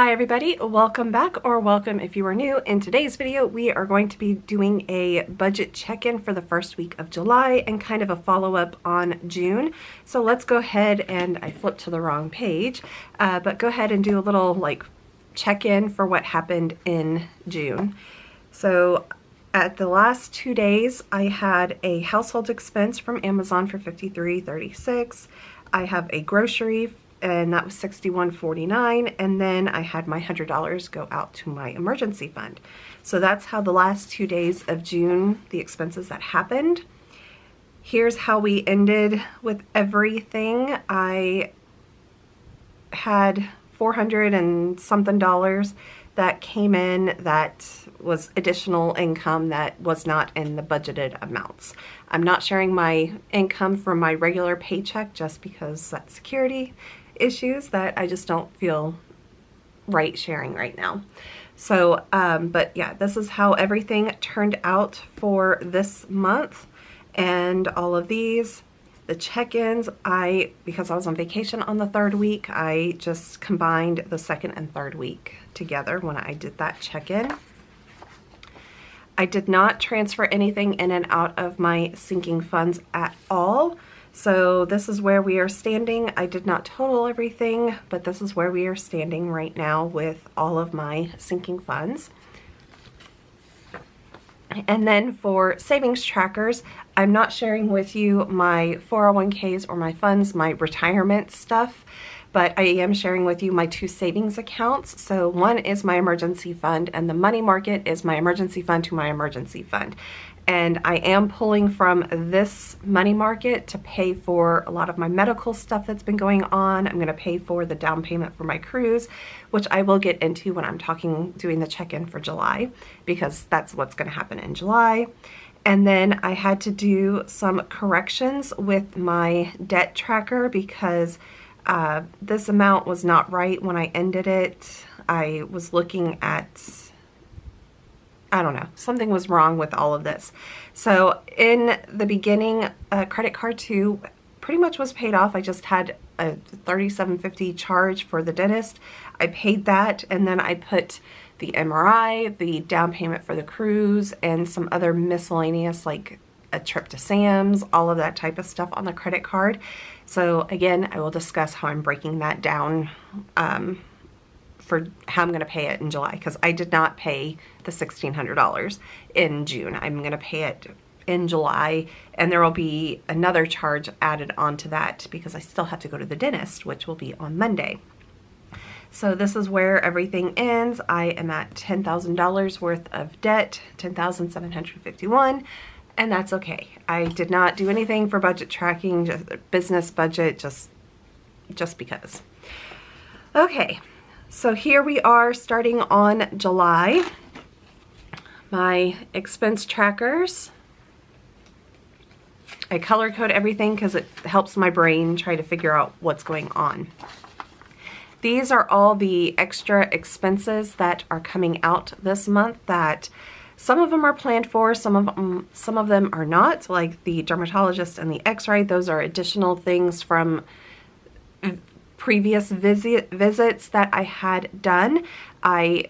Hi everybody, welcome back, or welcome if you are new. In today's video we are going to be doing a budget check-in for the first week of July and kind of a follow-up on June. So let's go ahead, and I flipped to the wrong page, but go ahead and do a little like check-in for what happened in June. So at the last 2 days I had a household expense from Amazon for $53.36. I have a grocery and that was $61.49, and then I had my $100 go out to my emergency fund. So that's how the last 2 days of June, the expenses that happened. Here's how we ended with everything. I had $400 and something that came in that was additional income that was not in the budgeted amounts. I'm not sharing my income from my regular paycheck just because that's security issues that I just don't feel right sharing right now. So, but yeah, this is how everything turned out for this month. And all of these, the check-ins, because I was on vacation on the third week, I just combined the second and third week together when I did that check-in. I did not transfer anything in and out of my sinking funds at all. So this is where we are standing. I did not total everything, but this is where we are standing right now with all of my sinking funds. And then for savings trackers, I'm not sharing with you my 401ks or my funds, my retirement stuff, but I am sharing with you my two savings accounts. So one is my emergency fund, and the money market is my emergency fund to my emergency fund. And I am pulling from this money market to pay for a lot of my medical stuff that's been going on. I'm going to pay for the down payment for my cruise, which I will get into when I'm doing the check-in for July, because that's what's going to happen in July. And then I had to do some corrections with my debt tracker because this amount was not right when I ended it. I was looking at, I don't know, something was wrong with all of this. So in the beginning, credit card 2 pretty much was paid off. I just had a $37.50 charge for the dentist. I paid that, and then I put the MRI, the down payment for the cruise, and some other miscellaneous like a trip to Sam's, all of that type of stuff on the credit card. So again, I will discuss how I'm breaking that down for how I'm going to pay it in July, because I did not pay the $1,600 in June. I'm going to pay it in July, and there will be another charge added onto that because I still have to go to the dentist, which will be on Monday. So this is where everything ends. I am at $10,000 worth of debt, $10,751, and that's okay. I did not do anything for budget tracking, just business budget, just because. Okay. So here we are starting on July. My expense trackers, I color code everything because it helps my brain try to figure out what's going on. These are all the extra expenses that are coming out this month that some of them are planned for, some of them are not, like the dermatologist and the x-ray. Those are additional things from previous visits that I had done. I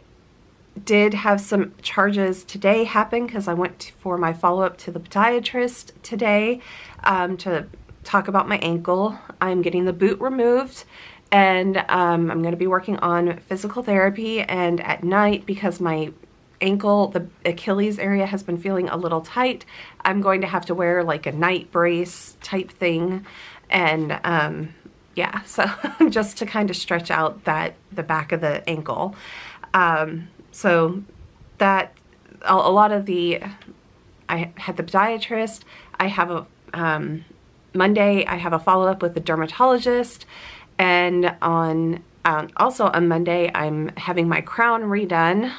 did have some charges today happen because I went for my follow-up to the podiatrist today to talk about my ankle. I'm getting the boot removed, and I'm going to be working on physical therapy, and at night, because my ankle, the Achilles area, has been feeling a little tight, I'm going to have to wear like a night brace type thing, and yeah, so just to kind of stretch out the back of the ankle. So that a lot of I had the podiatrist. I have a Monday I have a follow-up with the dermatologist, and also on Monday I'm having my crown redone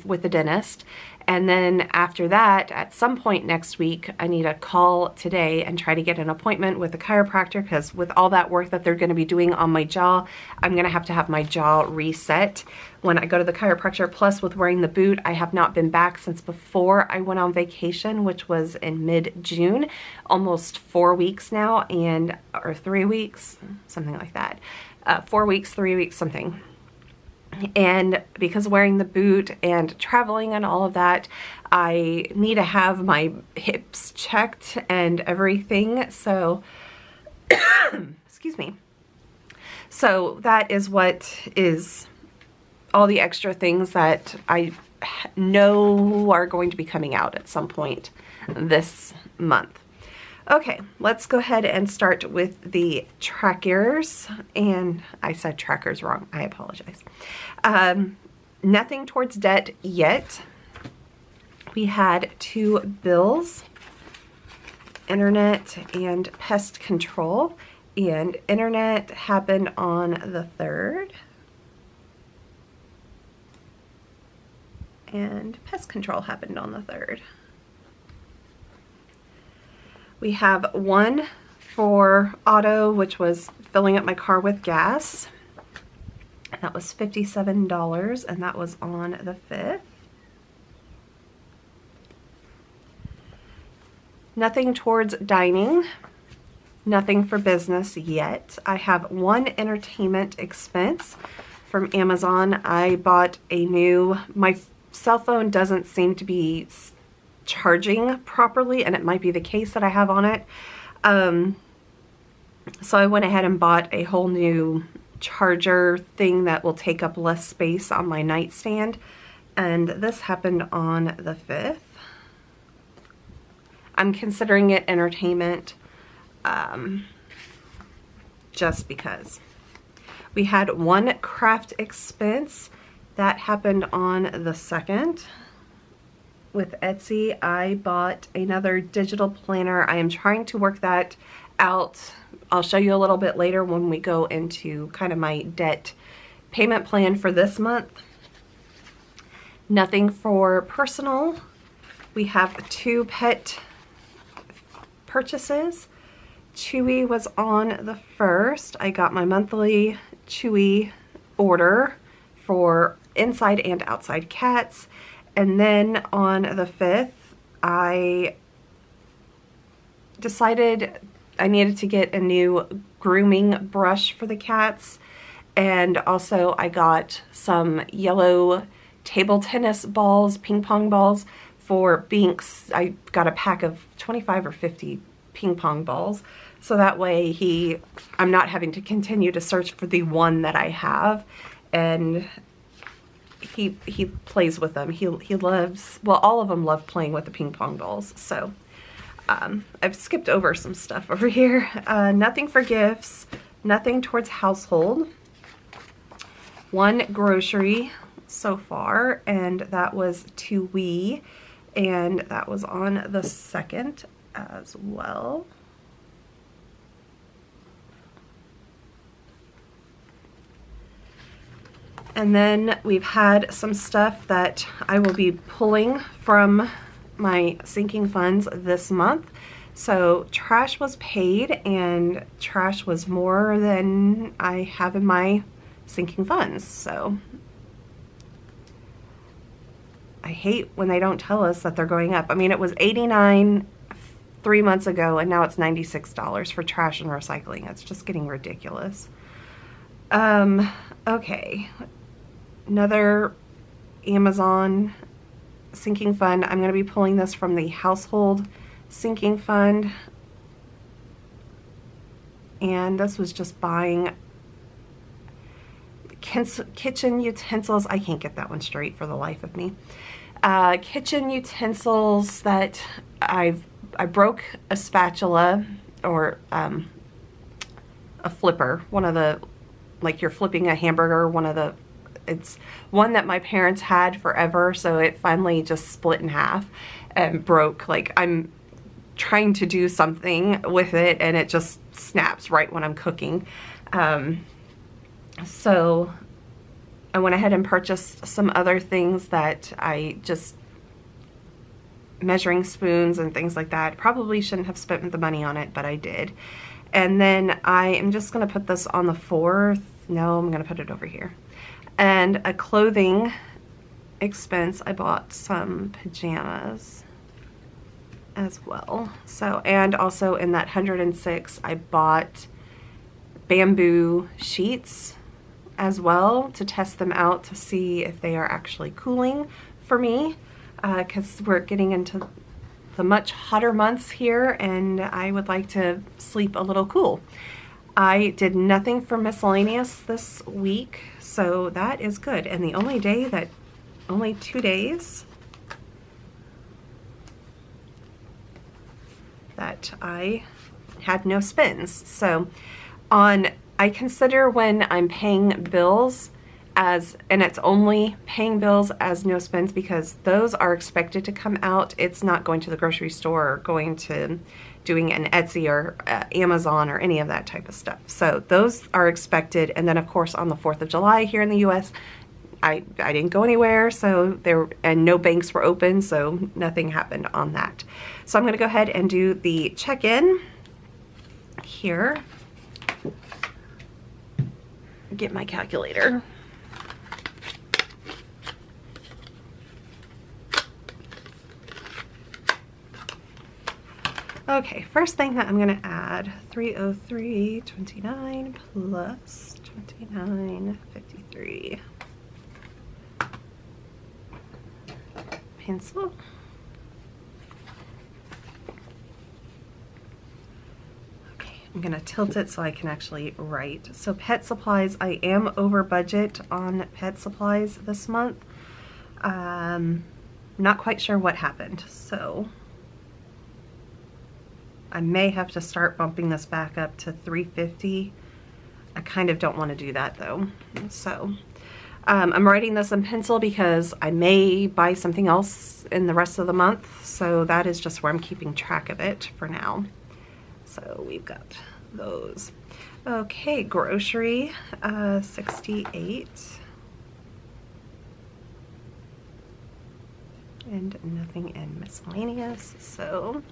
with the dentist. And then after that, at some point next week, I need to call today and try to get an appointment with a chiropractor, because with all that work that they're going to be doing on my jaw, I'm going to have my jaw reset when I go to the chiropractor. Plus, with wearing the boot, I have not been back since before I went on vacation, which was in mid-June, almost 4 weeks now, or 3 weeks, something like that. 4 weeks, 3 weeks, something. And because wearing the boot and traveling and all of that, I need to have my hips checked and everything. So, excuse me. So that is what is all the extra things that I know are going to be coming out at some point this month. Okay, let's go ahead and start with the trackers. And I said trackers wrong. I apologize. Nothing towards debt yet. We had 2 bills, internet and pest control. And internet happened on the 3rd. And pest control happened on the 3rd. We have 1 for auto, which was filling up my car with gas. That was $57, and that was on the 5th. Nothing towards dining. Nothing for business yet. I have 1 entertainment expense from Amazon. I bought my cell phone doesn't seem to be charging properly, and it might be the case that I have on it. So I went ahead and bought a whole new charger thing that will take up less space on my nightstand, and this happened on the 5th. I'm considering it entertainment just because. We had 1 craft expense that happened on the 2nd. With Etsy, I bought another digital planner. I am trying to work that out. I'll show you a little bit later when we go into kind of my debt payment plan for this month. Nothing for personal. We have 2 pet purchases. Chewy was on the 1st. I got my monthly Chewy order for inside and outside cats. And then on the 5th, I decided I needed to get a new grooming brush for the cats. And also I got some yellow table tennis balls, ping pong balls for Binks. I got a pack of 25 or 50 ping pong balls. So that way I'm not having to continue to search for the one that I have. And he plays with them. He loves, well, all of them love playing with the ping pong balls. So I've skipped over some stuff over here. Nothing for gifts, nothing towards household. 1 grocery so far, and that was Chewy, and that was on the 2nd as well. And then we've had some stuff that I will be pulling from my sinking funds this month. So trash was paid, and trash was more than I have in my sinking funds. So I hate when they don't tell us that they're going up. I mean, it was $89 3 months ago, and now it's $96 for trash and recycling. It's just getting ridiculous. Okay. Another Amazon sinking fund. I'm going to be pulling this from the household sinking fund. And this was just buying kitchen utensils. I can't get that one straight for the life of me. Kitchen utensils that I broke a spatula, or a flipper. One of the, like you're flipping a hamburger, it's one that my parents had forever, so it finally just split in half and broke. Like, I'm trying to do something with it and it just snaps right when I'm cooking. So I went ahead and purchased some other things that measuring spoons and things like that. Probably shouldn't have spent the money on it, but I did. And then I am just going to put this on the 4th. No, I'm going to put it over here. And a clothing expense, I bought some pajamas as well. So, and also in that 106, I bought bamboo sheets as well to test them out to see if they are actually cooling for me, because we're getting into the much hotter months here and I would like to sleep a little cool. I did nothing for miscellaneous this week, so that is good. And the only day that, only 2 days that I had no spends. So I consider when I'm paying bills as, and it's only paying bills as no spends because those are expected to come out. It's not going to the grocery store or going to doing an Etsy or Amazon or any of that type of stuff. So those are expected. And then of course on the 4th of July here in the US, I didn't go anywhere, so and no banks were open, so nothing happened on that. So I'm gonna go ahead and do the check-in here. Get my calculator. Okay, first thing that I'm gonna add, 303.29 plus 29.53. Pencil. Okay, I'm gonna tilt it so I can actually write. So pet supplies, I am over budget on pet supplies this month. Not quite sure what happened, so I may have to start bumping this back up to 350. I kind of don't want to do that though. So I'm writing this in pencil because I may buy something else in the rest of the month. So that is just where I'm keeping track of it for now. So we've got those. Okay, grocery, 68. And nothing in miscellaneous, so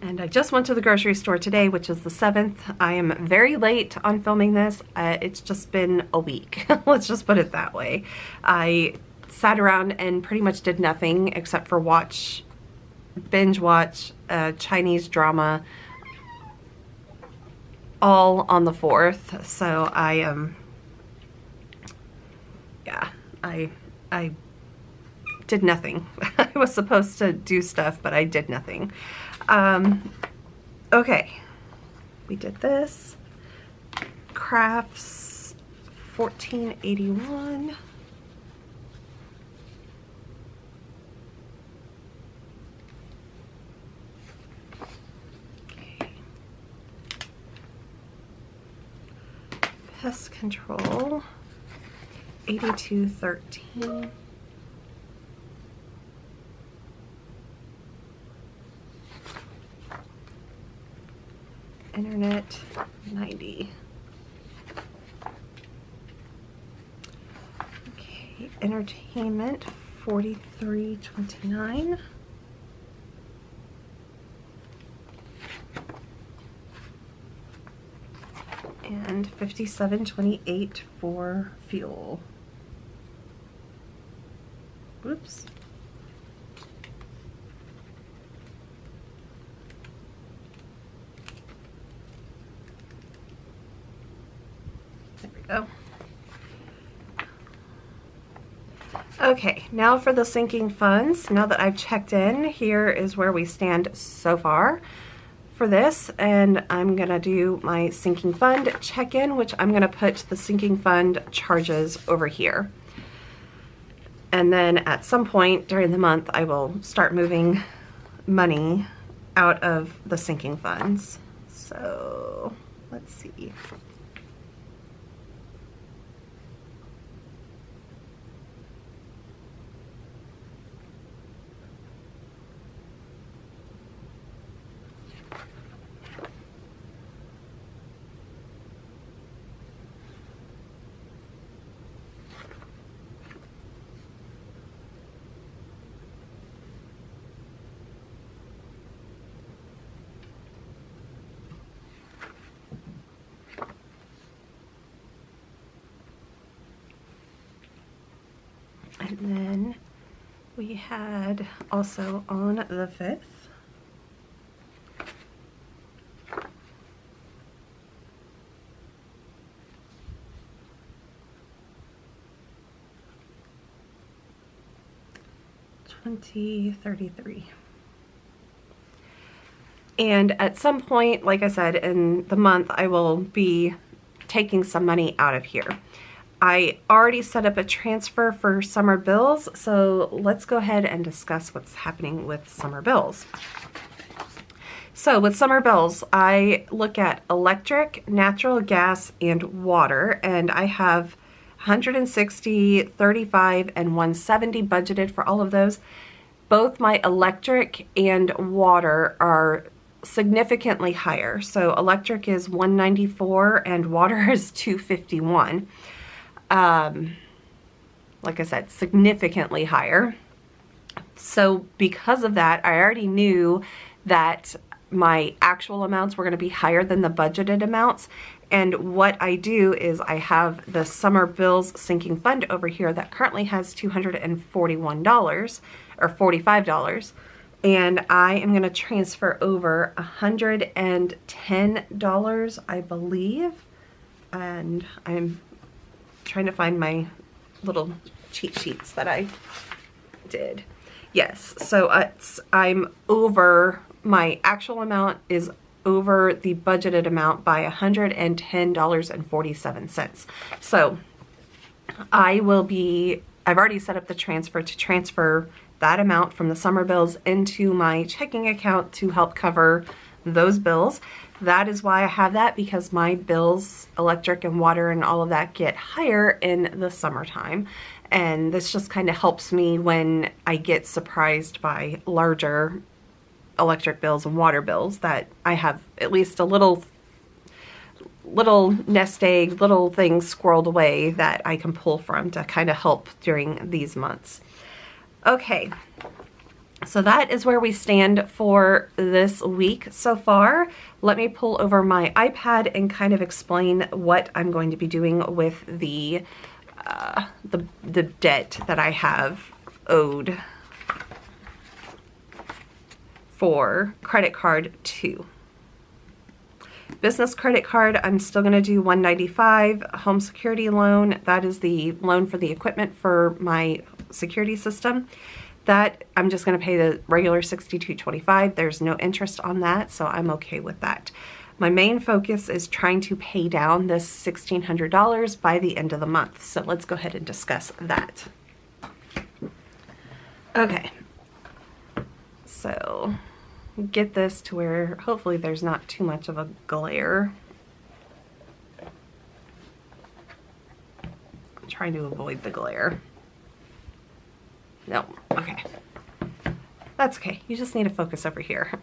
and I just went to the grocery store today, which is the 7th. I am very late on filming this. It's just been a week. Let's just put it that way. I sat around and pretty much did nothing except for binge watch Chinese drama all on the 4th. So yeah, I did nothing. I was supposed to do stuff, but I did nothing. Okay, we did this. Crafts, 1481. Okay. Pest control, 8213. Internet, 90. Okay, entertainment, 43.29. And 57.28 for fuel. Whoops. There we go. Okay, now for the sinking funds. Now that I've checked in, here is where we stand so far for this, and I'm gonna do my sinking fund check-in, which I'm gonna put the sinking fund charges over here. And then at some point during the month, I will start moving money out of the sinking funds. So let's see. And then we had also on the 5th, $20.33. And at some point, like I said, in the month, I will be taking some money out of here. I already set up a transfer for summer bills, so let's go ahead and discuss what's happening with summer bills. So with summer bills, I look at electric, natural gas, and water, and I have $160, $35, and $170 budgeted for all of those. Both my electric and water are significantly higher. So electric is $194 and water is $251. Like I said, significantly higher. So because of that, I already knew that my actual amounts were going to be higher than the budgeted amounts. And what I do is I have the summer bills sinking fund over here that currently has $241 or $45. And I am going to transfer over $110, I believe. And I'm trying to find my little cheat sheets that I did. Yes, so I'm over, my actual amount is over the budgeted amount by $110.47. So I've already set up the transfer to transfer that amount from the summer bills into my checking account to help cover those bills. That is why I have that, because my bills, electric and water and all of that, get higher in the summertime. And this just kind of helps me when I get surprised by larger electric bills and water bills, that I have at least a little nest egg, little things squirreled away that I can pull from to kind of help during these months. Okay, so that is where we stand for this week so far. Let me pull over my iPad and kind of explain what I'm going to be doing with the debt that I have owed for credit card 2. Business credit card, I'm still going to do $195. Home security loan, that is the loan for the equipment for my security system. That I'm just going to pay the regular $62.25. There's no interest on that, so I'm okay with that. My main focus is trying to pay down this $1,600 by the end of the month. So let's go ahead and discuss that. Okay. So get this to where hopefully there's not too much of a glare. I'm trying to avoid the glare. No, okay. That's okay. You just need to focus over here.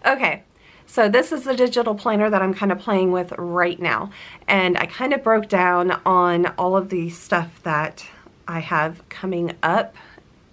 Okay, so this is the digital planner that I'm kind of playing with right now. And I kind of broke down on all of the stuff that I have coming up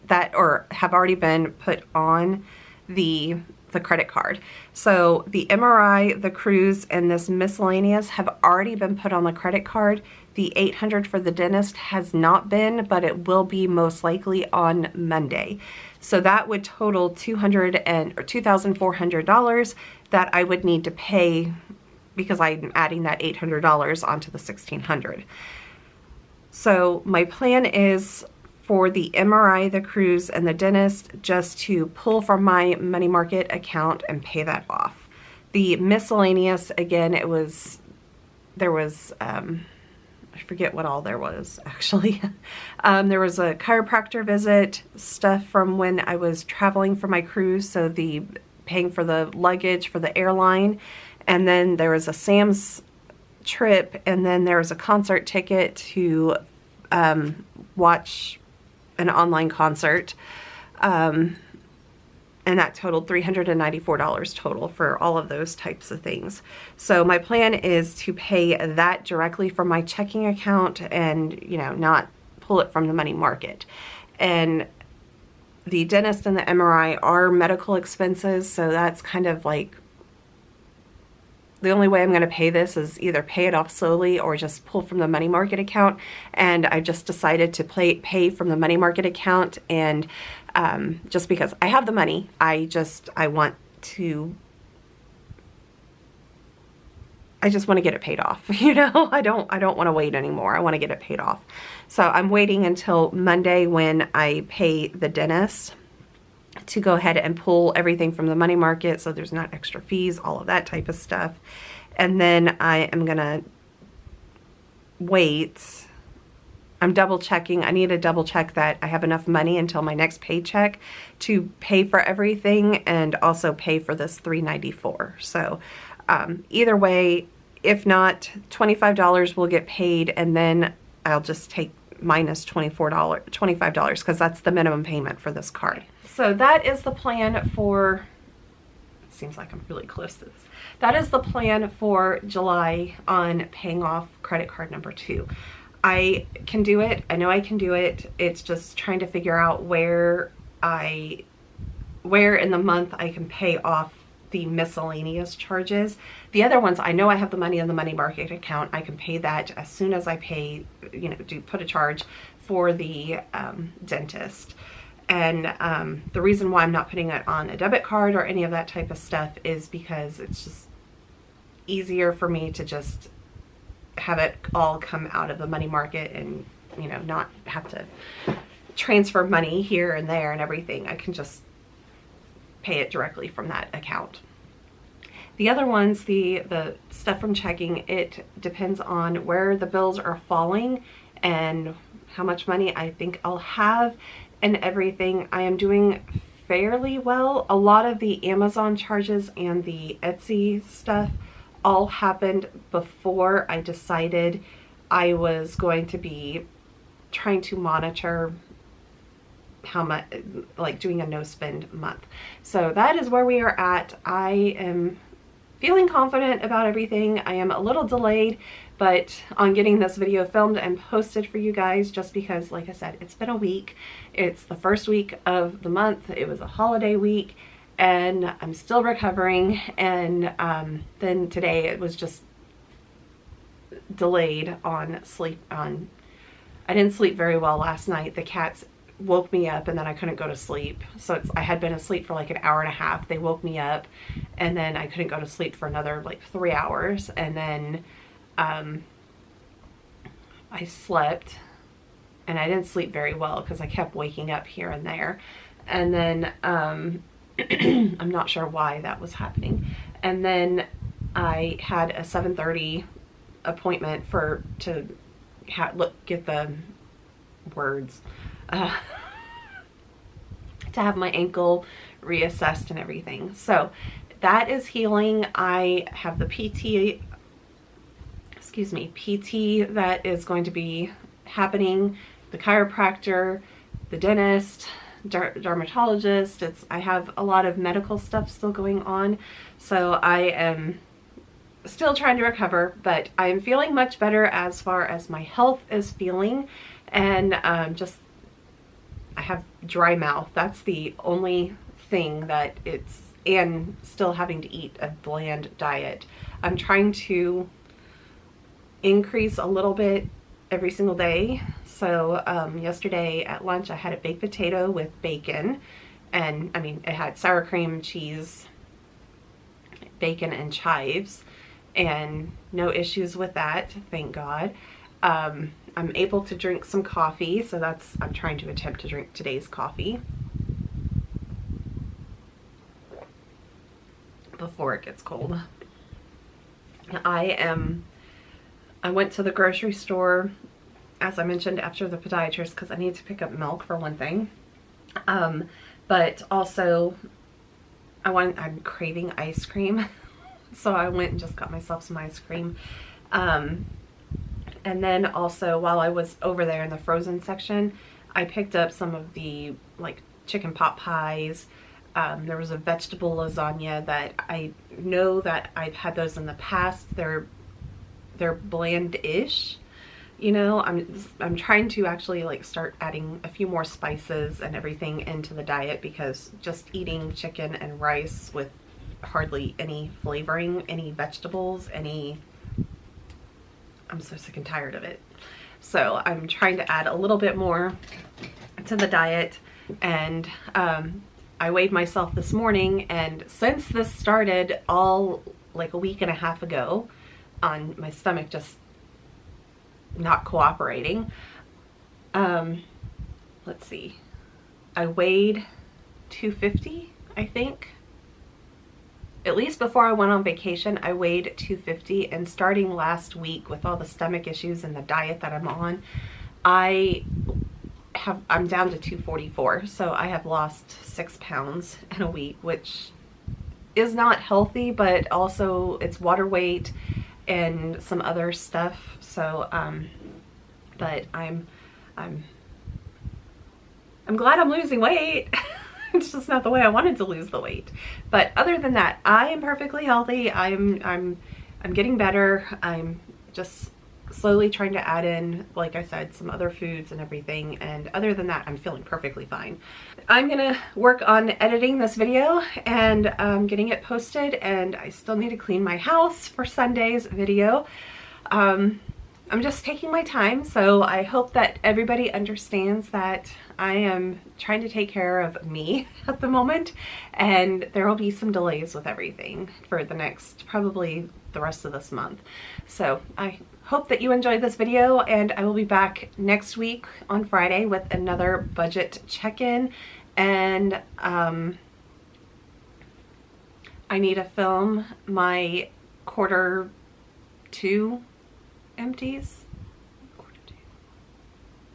that or have already been put on the credit card. So the MRI, the cruise, and this miscellaneous have already been put on the credit card. The $800 for the dentist has not been, but it will be most likely on Monday. So that would total $2,400 that I would need to pay because I'm adding that $800 onto the $1,600. So my plan is for the MRI, the cruise, and the dentist just to pull from my money market account and pay that off. The miscellaneous, again, there was I forget what all there was actually. There was a chiropractor visit, stuff from when I was traveling for my cruise, so the paying for the luggage for the airline, and then there was a Sam's trip, and then there was a concert ticket to watch an online concert, and that totaled $394 total for all of those types of things. So my plan is to pay that directly from my checking account and, you know, not pull it from the money market. And the dentist and the MRI are medical expenses, so that's kind of like the only way I'm going to pay this is either pay it off slowly or just pull from the money market account. And I just decided to pay from the money market account. And just because I have the money, I just want to get it paid off. You know, I don't want to wait anymore. I want to get it paid off. So I'm waiting until Monday when I pay the dentist to go ahead and pull everything from the money market so there's not extra fees, all of that type of stuff. And then I am gonna wait. I'm double checking. I need to double check that I have enough money until my next paycheck to pay for everything and also pay for this $394. So either way, if not, $25 will get paid, and then I'll just take minus $25 because that's the minimum payment for this card. So that is the plan for, seems like I'm really close to this. That is the plan for July on paying off credit card number 2. I can do it. I know I can do it. It's just trying to figure out where in the month I can pay off the miscellaneous charges. The other ones, I know I have the money in the money market account. I can pay that as soon as I pay, you know, put a charge for the dentist. And the reason why I'm not putting it on a debit card or any of that type of stuff is because it's just easier for me to just have it all come out of the money market and, you know, not have to transfer money here and there and everything. I can just pay it directly from that account. The other ones, the stuff from checking, it depends on where the bills are falling and how much money I think I'll have and everything. I am doing fairly well. A lot of the Amazon charges and the Etsy stuff all happened before I decided I was going to be trying to monitor how much, like doing a no spend month. So that is where we are at. I am feeling confident about everything. I am a little delayed, but on getting this video filmed and posted for you guys, just because, like I said, it's been a week. It's the first week of the month. It was a holiday week and I'm still recovering. And then today it was just delayed on sleep. I didn't sleep very well last night. The cats woke me up and then I couldn't go to sleep. So I had been asleep for like an hour and a half. They woke me up and then I couldn't go to sleep for another like 3 hours. And then I slept and I didn't sleep very well because I kept waking up here and there. And then I'm not sure why that was happening. And then I had a 7:30 appointment to get the words to have my ankle reassessed and everything. So that is healing. I have the PT that is going to be happening, the chiropractor, the dentist, dermatologist. I have a lot of medical stuff still going on. So I am still trying to recover, but I am feeling much better as far as my health is feeling. And I have dry mouth. That's the only thing that and still having to eat a bland diet. I'm trying to increase a little bit every single day. So yesterday at lunch I had a baked potato with bacon, and I mean it had sour cream, cheese, bacon, and chives, and no issues with that, thank God. I'm able to drink some coffee, so I'm trying to attempt to drink today's coffee before it gets cold. I went to the grocery store, as I mentioned, after the podiatrist because I need to pick up milk for one thing. But also I'm craving ice cream. So I went and just got myself some ice cream. And then also while I was over there in the frozen section, I picked up some of the like chicken pot pies. There was a vegetable lasagna that I know that I've had those in the past. They're bland-ish. You know, I'm trying to actually like start adding a few more spices and everything into the diet, because just eating chicken and rice with hardly any flavoring, any vegetables, I'm so sick and tired of it. So I'm trying to add a little bit more to the diet, and I weighed myself this morning, and since this started all like a week and a half ago, on my stomach just not cooperating, let's see, I weighed 250, I think. At least before I went on vacation, I weighed 250, and starting last week with all the stomach issues and the diet that I'm on, I'm down to 244. So I have lost 6 pounds in a week, which is not healthy, but also it's water weight and some other stuff. So, but I'm glad I'm losing weight. It's just not the way I wanted to lose the weight. But other than that, I am perfectly healthy. I'm getting better. I'm just slowly trying to add in, like I said, some other foods and everything. And other than that, I'm feeling perfectly fine. I'm gonna work on editing this video and getting it posted, and I still need to clean my house for Sunday's video. I'm just taking my time, so I hope that everybody understands that I am trying to take care of me at the moment, and there will be some delays with everything for the next, probably the rest of this month. So I hope that you enjoyed this video, and I will be back next week on Friday with another budget check-in, and I need to film my Q2 empties.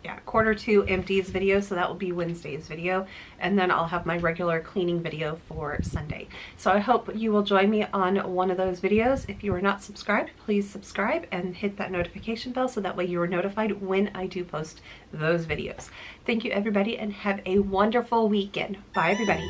Q2 empties video, so that will be Wednesday's video, and then I'll have my regular cleaning video for Sunday. So I hope you will join me on one of those videos. If you are not subscribed, please subscribe and hit that notification bell so that way you are notified when I do post those videos. Thank you everybody, and have a wonderful weekend. Bye everybody.